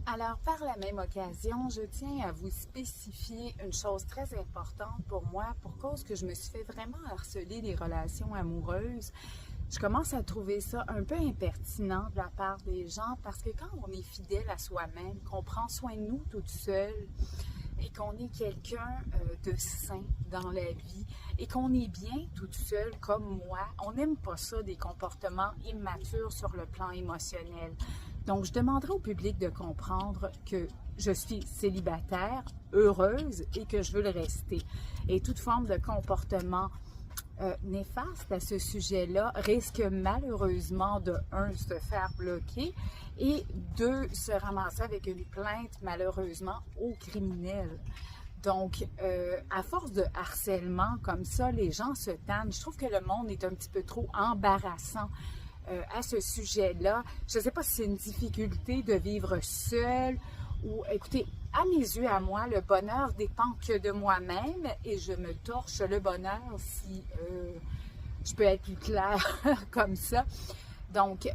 Alors, par la même occasion, je tiens à vous spécifier une chose très importante pour moi, pour cause que je me suis fait vraiment harceler des relations amoureuses. Je commence à trouver ça un peu impertinent de la part des gens parce que quand on est fidèle à soi-même, qu'on prend soin de nous toute seule et qu'on est quelqu'un de sain dans la vie et qu'on est bien toute seule comme moi, on n'aime pas ça des comportements immatures sur le plan émotionnel. Donc, je demanderai au public de comprendre que je suis célibataire, heureuse et que je veux le rester. Et toute forme de comportement néfaste à ce sujet-là risque malheureusement de, un, se faire bloquer et deux, se ramasser avec une plainte malheureusement au criminel. Donc, à force de harcèlement comme ça, les gens se tannent. Je trouve que le monde est un petit peu trop embarrassant à ce sujet-là. Je ne sais pas si c'est une difficulté de vivre seul ou, écoutez, à mes yeux, à moi, le bonheur dépend que de moi-même et je me torche le bonheur si je peux être plus claire comme ça. Donc,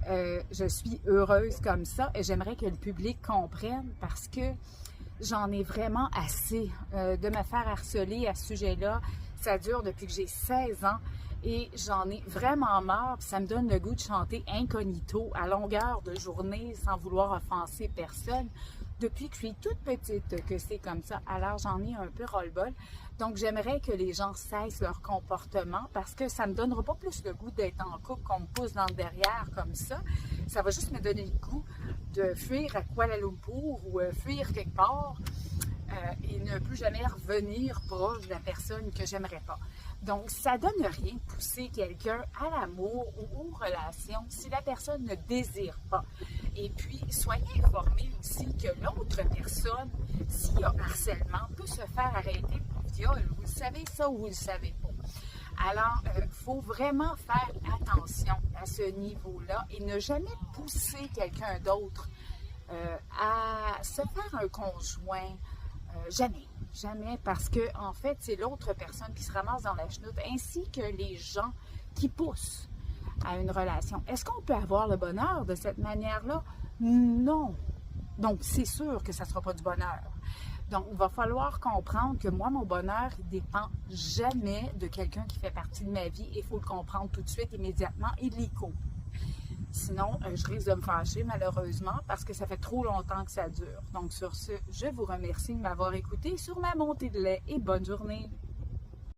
je suis heureuse comme ça et j'aimerais que le public comprenne parce que j'en ai vraiment assez de me faire harceler à ce sujet-là. Ça dure depuis que j'ai 16 ans. Et j'en ai vraiment marre, puis ça me donne le goût de chanter incognito à longueur de journée sans vouloir offenser personne. Depuis que je suis toute petite que c'est comme ça, alors j'en ai un peu ras-le-bol. Donc j'aimerais que les gens cessent leur comportement parce que ça me donnera pas plus le goût d'être en couple qu'on me pousse dans le derrière comme ça. Ça va juste me donner le goût de fuir à Kuala Lumpur ou fuir quelque part. Et ne plus jamais revenir proche de la personne que j'aimerais pas. Donc, ça donne rien de pousser quelqu'un à l'amour ou aux relations si la personne ne désire pas. Et puis, soyez informés aussi que l'autre personne, s'il y a harcèlement, peut se faire arrêter pour viol. Vous le savez ça ou vous le savez pas. Alors, il faut vraiment faire attention à ce niveau-là et ne jamais pousser quelqu'un d'autre à se faire un conjoint. Jamais, parce que en fait, c'est l'autre personne qui se ramasse dans la chenoute, ainsi que les gens qui poussent à une relation. Est-ce qu'on peut avoir le bonheur de cette manière-là? Non. Donc, c'est sûr que ça ne sera pas du bonheur. Donc, il va falloir comprendre que moi, mon bonheur, il ne dépend jamais de quelqu'un qui fait partie de ma vie. Il faut le comprendre tout de suite, immédiatement, illico. Sinon, je risque de me fâcher malheureusement parce que ça fait trop longtemps que ça dure. Donc sur ce, je vous remercie de m'avoir écouté sur ma montée de lait et bonne journée.